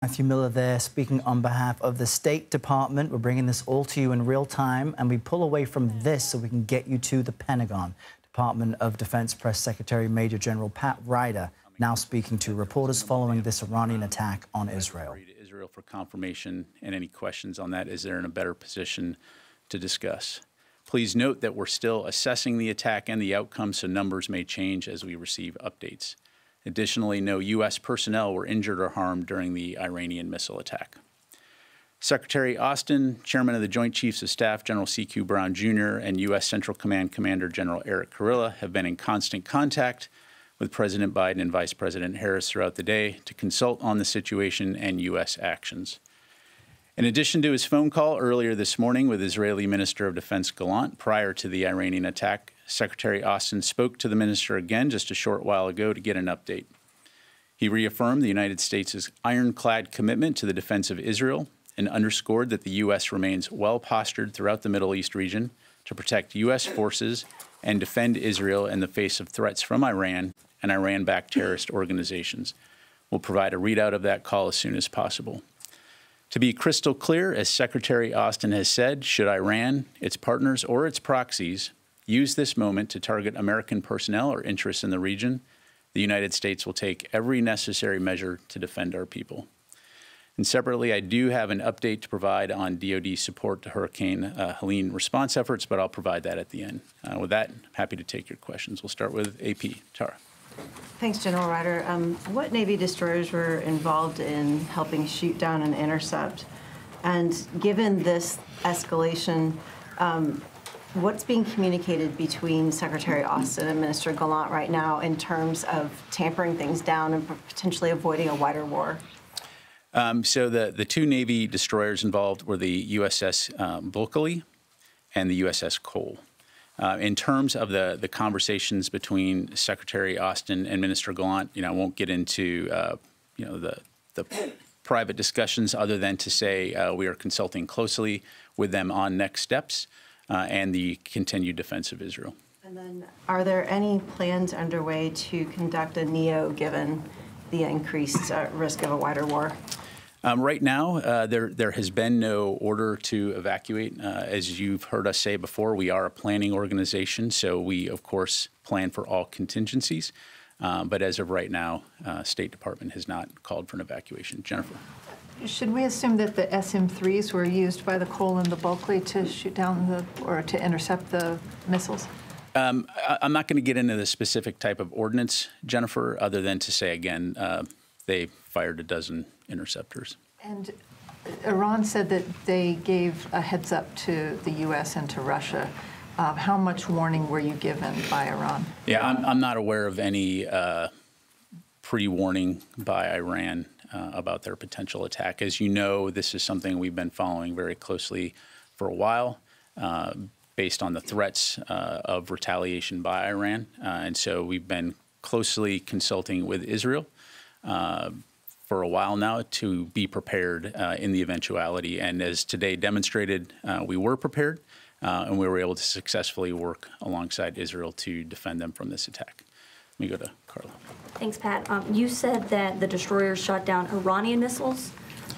Matthew Miller there, speaking on behalf of the State Department. We're bringing this all to you in real time, and we pull away from this so we can get you to the Pentagon. Department of Defense Press Secretary Major General Pat Ryder now speaking to reporters following this Iranian attack on Israel. Israel for confirmation, and any questions on that, is there in a better position to discuss. Please note that we're still assessing the attack and the outcome, so numbers may change as we receive updates. Additionally, no U.S. personnel were injured or harmed during the Iranian missile attack. Secretary Austin, Chairman of the Joint Chiefs of Staff General C.Q. Brown Jr., and U.S. Central Command Commander General Eric Kurilla have been in constant contact with President Biden and Vice President Harris throughout the day to consult on the situation and U.S. actions. In addition to his phone call earlier this morning with Israeli Minister of Defense Gallant prior to the Iranian attack, Secretary Austin spoke to the minister again just a short while ago to get an update. He reaffirmed the United States' ironclad commitment to the defense of Israel and underscored that the U.S. remains well-postured throughout the Middle East region to protect U.S. forces and defend Israel in the face of threats from Iran and Iran-backed terrorist organizations. We'll provide a readout of that call as soon as possible. To be crystal clear, as Secretary Austin has said, should Iran, its partners, or its proxies use this moment to target American personnel or interests in the region, the United States will take every necessary measure to defend our people. And separately, I do have an update to provide on DoD support to Hurricane Helene response efforts, but I'll provide that at the end. With that, I'm happy to take your questions. We'll start with AP. Tara. Thanks, General Ryder. What Navy destroyers were involved in helping shoot down and intercept? And given this escalation, what's being communicated between Secretary Austin and Minister Gallant right now in terms of tampering things down and potentially avoiding a wider war? So the two Navy destroyers involved were the USS Bulkley and the USS Cole. In terms of the conversations between Secretary Austin and Minister Gallant, I won't get into the private discussions other than to say we are consulting closely with them on next steps and the continued defense of Israel. And then, are there any plans underway to conduct a NEO given the increased risk of a wider war? Right now, there has been no order to evacuate. As you've heard us say before, we are a planning organization, so we, of course, plan for all contingencies. But as of right now, State Department has not called for an evacuation. Jennifer. Should we assume that the SM-3s were used by the Cole and the Bulkley to shoot down or to intercept the missiles? I'm not going to get into the specific type of ordnance, Jennifer, other than to say, again, they fired a dozen interceptors. And Iran said that they gave a heads up to the U.S. and to Russia. How much warning were you given by Iran? Yeah, I'm not aware of any pre-warning by Iran about their potential attack. As you know, this is something we've been following very closely for a while based on the threats of retaliation by Iran. And so we've been closely consulting with Israel for a while now to be prepared in the eventuality. And as today demonstrated, we were prepared and we were able to successfully work alongside Israel to defend them from this attack. Let me go to Carla. Thanks, Pat. You said that the destroyers shot down Iranian missiles.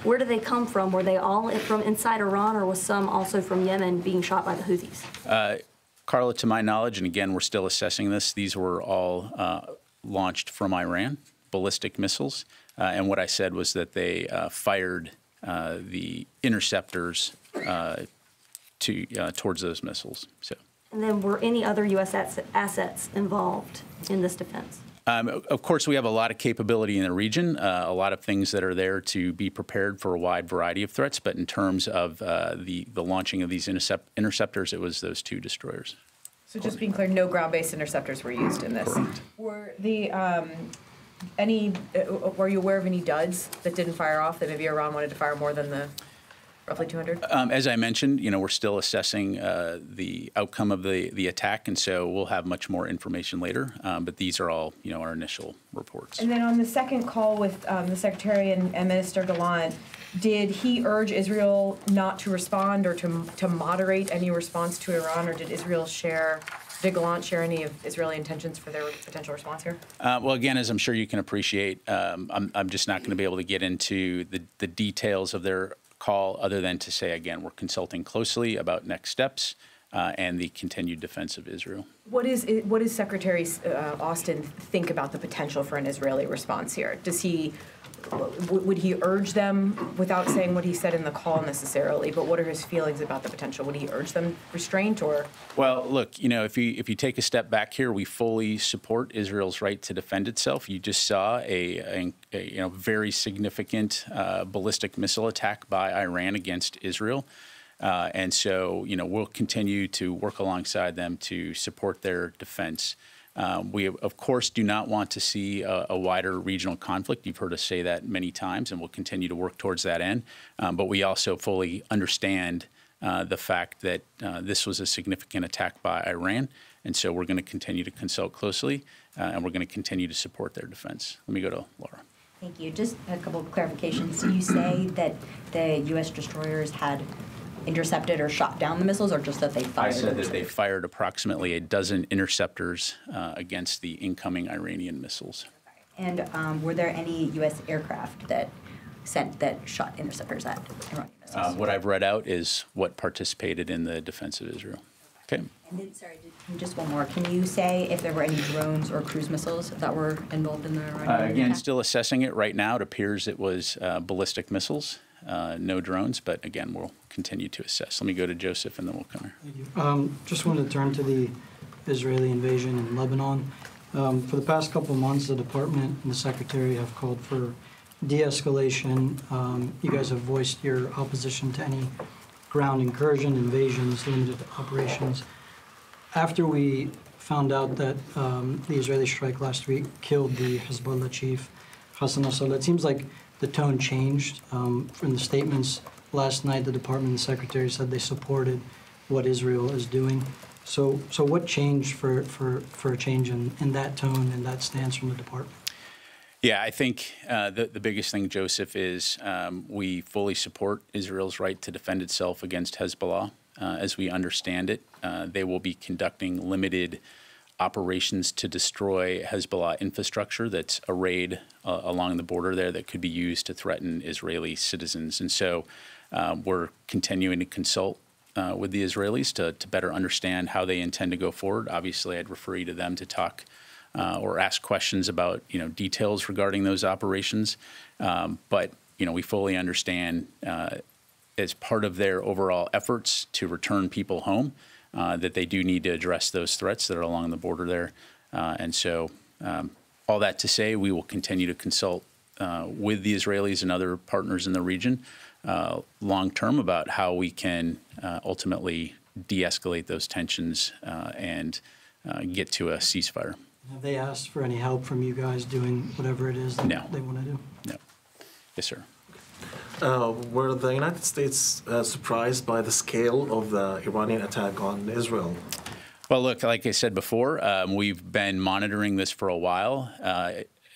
Where do they come from? Were they all from inside Iran, or was some also from Yemen being shot by the Houthis? Carla, to my knowledge, and again, we're still assessing this, these were all launched from Iran, ballistic missiles. And what I said was that they fired the interceptors towards those missiles. So. And then were any other U.S. assets involved in this defense? Of course, we have a lot of capability in the region, a lot of things that are there to be prepared for a wide variety of threats. But in terms of the launching of these interceptors, it was those two destroyers. So just being clear, no ground-based interceptors were used in this. Correct. Were the were you aware of any duds that didn't fire off, that maybe Iran wanted to fire more than the roughly 200? As I mentioned, we're still assessing the outcome of the attack, and so we'll have much more information later. But these are all, our initial reports. And then on the second call with the Secretary and Minister Gallant, Did he urge Israel not to respond or to moderate any response to Iran, or did Gallant share any of Israeli intentions for their potential response here? Well, again, as I'm sure you can appreciate, I'm just not going to be able to get into the details of their call other than to say, again, we're consulting closely about next steps and the continued defense of Israel. What does Secretary Austin think about the potential for an Israeli response here? Would he urge them, without saying what he said in the call necessarily, but what are his feelings about the potential? Would he urge them restraint or? Well, look, if you take a step back here, we fully support Israel's right to defend itself. You just saw a very significant ballistic missile attack by Iran against Israel. And so, we'll continue to work alongside them to support their defense. We, of course, do not want to see a wider regional conflict. You've heard us say that many times, and we'll continue to work towards that end. But we also fully understand the fact that this was a significant attack by Iran, and so we're going to continue to consult closely, and we're going to continue to support their defense. Let me go to Laura. Thank you. Just a couple of clarifications. You say that the U.S. destroyers had intercepted or shot down the missiles, or just that they fired? I said that they fired approximately a dozen interceptors against the incoming Iranian missiles. And were there any U.S. aircraft that shot interceptors at Iranian missiles? What I've read out is what participated in the defense of Israel. Okay. And then, sorry, just one more. Can you say if there were any drones or cruise missiles that were involved in the Iranian Again, attack? still assessing it right now. It appears it was ballistic missiles. No drones, but again, we'll continue to assess. Let me go to Joseph, and then we'll come here. Thank you. Just wanted to turn to the Israeli invasion in Lebanon. For the past couple of months, the department and the secretary have called for de-escalation. You guys have voiced your opposition to any ground incursion, invasions, limited operations. After we found out that the Israeli strike last week killed the Hezbollah chief, Hassan Nasrallah, it seems like the tone changed. From the statements last night, the department and the secretary said they supported what Israel is doing. So what changed for a change in that tone and that stance from the department? Yeah, I think the biggest thing, Joseph, is we fully support Israel's right to defend itself against Hezbollah. As we understand it, they will be conducting limited operations to destroy Hezbollah infrastructure that's arrayed along the border there that could be used to threaten Israeli citizens. And so we're continuing to consult with the Israelis to better understand how they intend to go forward. Obviously, I'd refer you to them to talk or ask questions about details regarding those operations. But we fully understand as part of their overall efforts to return people home, that they do need to address those threats that are along the border there. And so all that to say, we will continue to consult with the Israelis and other partners in the region long-term about how we can ultimately de-escalate those tensions and get to a ceasefire. Have they asked for any help from you guys doing whatever it is that they want to do? No. Yes, sir. Were the United States surprised by the scale of the Iranian attack on Israel? Well, look, like I said before, we've been monitoring this for a while.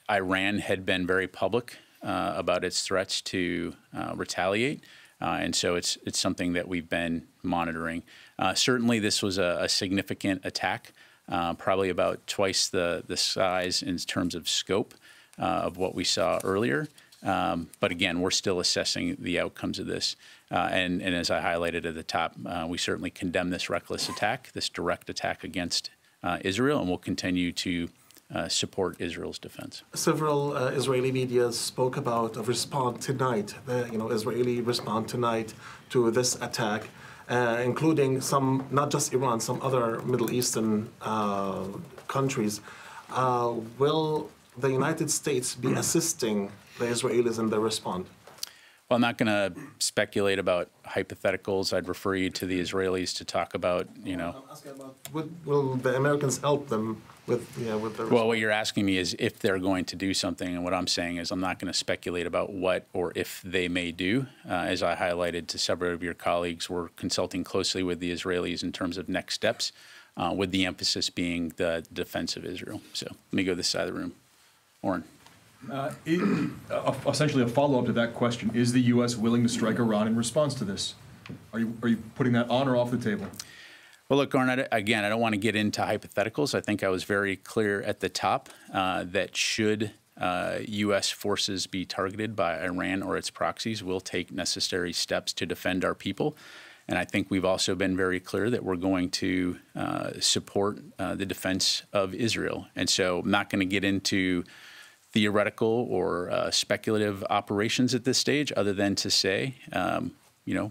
Iran had been very public about its threats to retaliate, and so it's something that we've been monitoring. Certainly, this was a significant attack, probably about twice the size in terms of scope of what we saw earlier. But again, we're still assessing the outcomes of this. And as I highlighted at the top, we certainly condemn this reckless attack, this direct attack against Israel, and we'll continue to support Israel's defense. Several Israeli media spoke about a response tonight, Israeli response tonight to this attack, including some, not just Iran, some other Middle Eastern countries. Will the United States be assisting the Israelis in their response? Well, I'm not going to speculate about hypotheticals. I'd refer you to the Israelis to talk about, I'm asking about, will the Americans help them with their response? Well, what you're asking me is if they're going to do something, and what I'm saying is I'm not going to speculate about what or if they may do. As I highlighted to several of your colleagues, we're consulting closely with the Israelis in terms of next steps, with the emphasis being the defense of Israel. So let me go to this side of the room. Oren. Essentially a follow-up to that question, is the U.S. willing to strike Iran in response to this? Are you putting that on or off the table? Well, look, Garnett, again, I don't want to get into hypotheticals. I think I was very clear at the top that should U.S. forces be targeted by Iran or its proxies, we'll take necessary steps to defend our people. And I think we've also been very clear that we're going to support the defense of Israel. And so I'm not going to get into theoretical or speculative operations at this stage, other than to say,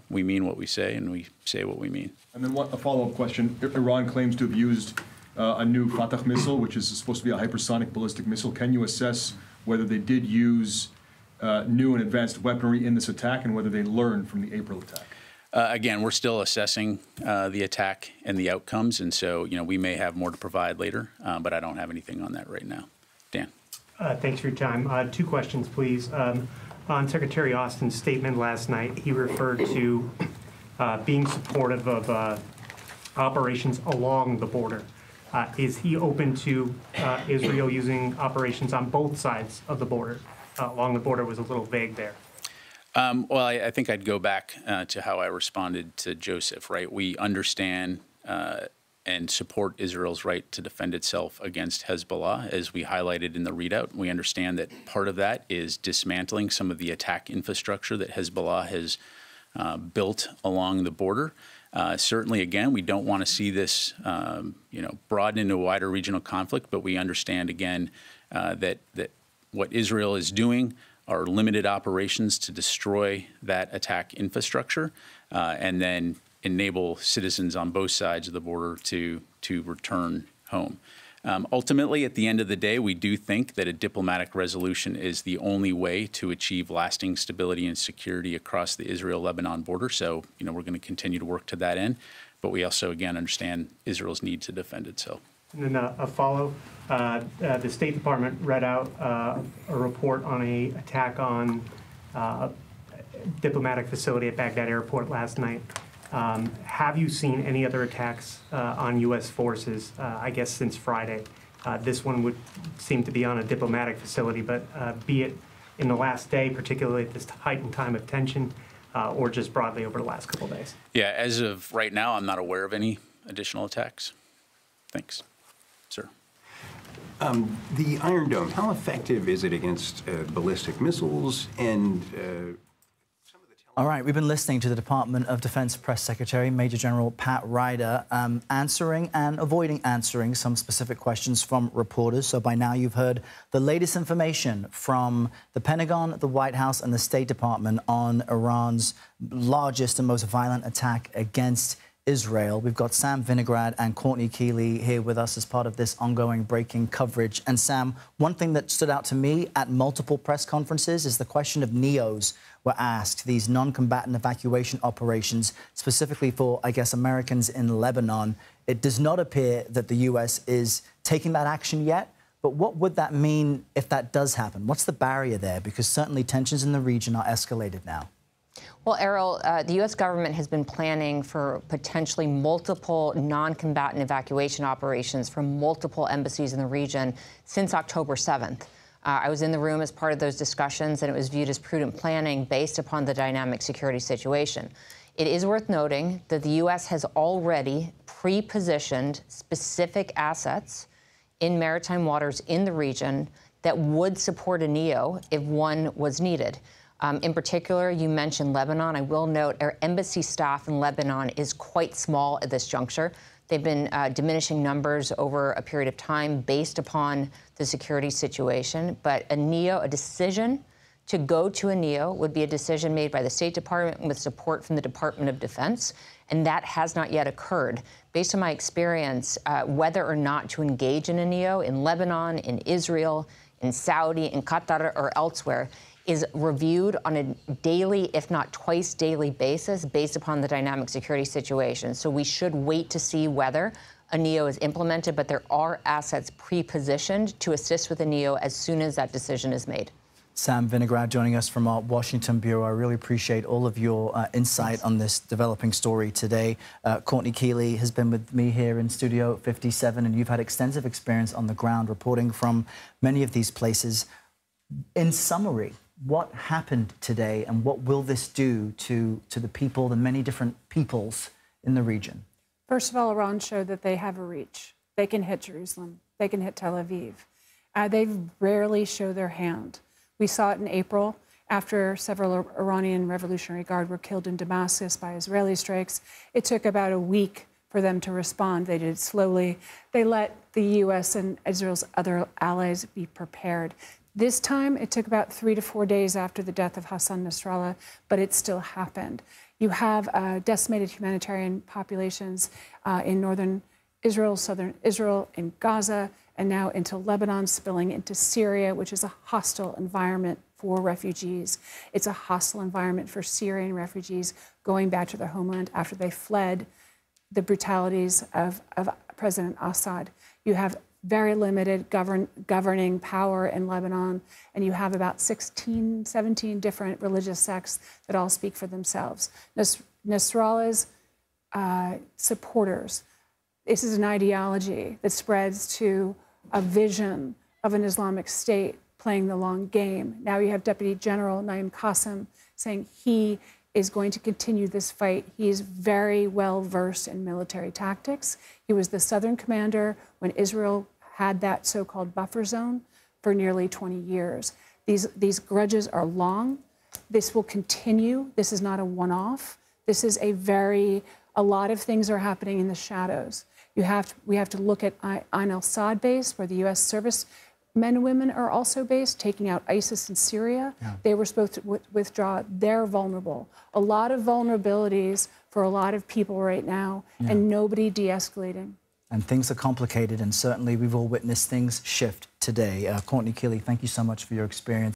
we mean what we say and we say what we mean. And then a follow-up question. Iran claims to have used a new Fatah missile, which is supposed to be a hypersonic ballistic missile. Can you assess whether they did use new and advanced weaponry in this attack and whether they learned from the April attack? Again, we're still assessing the attack and the outcomes, and so we may have more to provide later, but I don't have anything on that right now. Dan. Thanks for your time. Two questions, please. On Secretary Austin's statement last night, he referred to being supportive of operations along the border. Is he open to Israel using operations on both sides of the border? Along the border was a little vague there. Well, I think I'd go back to how I responded to Joseph, right? We understand and support Israel's right to defend itself against Hezbollah, as we highlighted in the readout. We understand that part of that is dismantling some of the attack infrastructure that Hezbollah has built along the border. Certainly, again, we don't want to see this, broaden into a wider regional conflict, but we understand, again, that what Israel is doing are limited operations to destroy that attack infrastructure and then enable citizens on both sides of the border to return home. Ultimately, at the end of the day, we do think that a diplomatic resolution is the only way to achieve lasting stability and security across the Israel-Lebanon border. So, we're going to continue to work to that end. But we also, again, understand Israel's need to defend itself. And then a follow. The State Department read out a report on an attack on a diplomatic facility at Baghdad Airport last night. Have you seen any other attacks on U.S. forces, I guess, since Friday? This one would seem to be on a diplomatic facility, but be it in the last day, particularly at this heightened time of tension, or just broadly over the last couple of days? Yeah, as of right now, I'm not aware of any additional attacks. Thanks, sir. The Iron Dome, how effective is it against ballistic missiles and All right, we've been listening to the Department of Defense Press Secretary, Major General Pat Ryder, answering and avoiding answering some specific questions from reporters. So by now you've heard the latest information from the Pentagon, the White House and the State Department on Iran's largest and most violent attack against Israel. We've got Sam Vinograd and Courtney Kealy here with us as part of this ongoing breaking coverage. And Sam, one thing that stood out to me at multiple press conferences is the question of NEOs were asked, these non-combatant evacuation operations, specifically for, I guess, Americans in Lebanon. It does not appear that the U.S. is taking that action yet. But what would that mean if that does happen? What's the barrier there? Because certainly tensions in the region are escalated now. Well, Errol, the U.S. government has been planning for potentially multiple non-combatant evacuation operations from multiple embassies in the region since October 7th. I was in the room as part of those discussions, and it was viewed as prudent planning based upon the dynamic security situation. It is worth noting that the U.S. has already pre-positioned specific assets in maritime waters in the region that would support a NEO if one was needed. In particular, you mentioned Lebanon. I will note our embassy staff in Lebanon is quite small at this juncture. They've been diminishing numbers over a period of time based upon the security situation. But a NEO, a decision to go to a NEO would be a decision made by the State Department with support from the Department of Defense, and that has not yet occurred. Based on my experience, whether or not to engage in a NEO in Lebanon, in Israel, in Saudi, in Qatar, or elsewhere is reviewed on a daily, if not twice daily basis based upon the dynamic security situation. So we should wait to see whether a NEO is implemented, but there are assets pre-positioned to assist with a NEO as soon as that decision is made. Sam Vinograd joining us from our Washington bureau. I really appreciate all of your insight on this developing story today. Courtney Kealy has been with me here in Studio 57, and you've had extensive experience on the ground reporting from many of these places. In summary, what happened today and what will this do to the people, the many different peoples in the region? First of all, Iran showed that they have a reach. They can hit Jerusalem. They can hit Tel Aviv. They rarely show their hand. We saw it in April after several Iranian Revolutionary Guard were killed in Damascus by Israeli strikes. It took about a week for them to respond. They did it slowly. They let the U.S. and Israel's other allies be prepared. This time, it took about 3 to 4 days after the death of Hassan Nasrallah, but it still happened. You have decimated humanitarian populations in northern Israel, southern Israel, in Gaza, and now into Lebanon, spilling into Syria, which is a hostile environment for refugees. It's a hostile environment for Syrian refugees going back to their homeland after they fled the brutalities of President Assad. You have very limited governing power in Lebanon, and you have about 16, 17 different religious sects that all speak for themselves. Nasrallah's supporters, this is an ideology that spreads to a vision of an Islamic State playing the long game. Now you have Deputy General Naim Qassem saying he is going to continue this fight. He is very well versed in military tactics. He was the Southern commander when Israel had that so-called buffer zone for nearly 20 years. These grudges are long. This will continue. This is not a one-off. This is a lot of things are happening in the shadows. We have to look at Ain al-Assad base, where the U.S. service men and women are also based, taking out ISIS in Syria. Yeah. They were supposed to withdraw. They're vulnerable. A lot of vulnerabilities for a lot of people right now, yeah. And nobody de-escalating. And things are complicated, and certainly we've all witnessed things shift today. Courtney Kealy, thank you so much for your experience.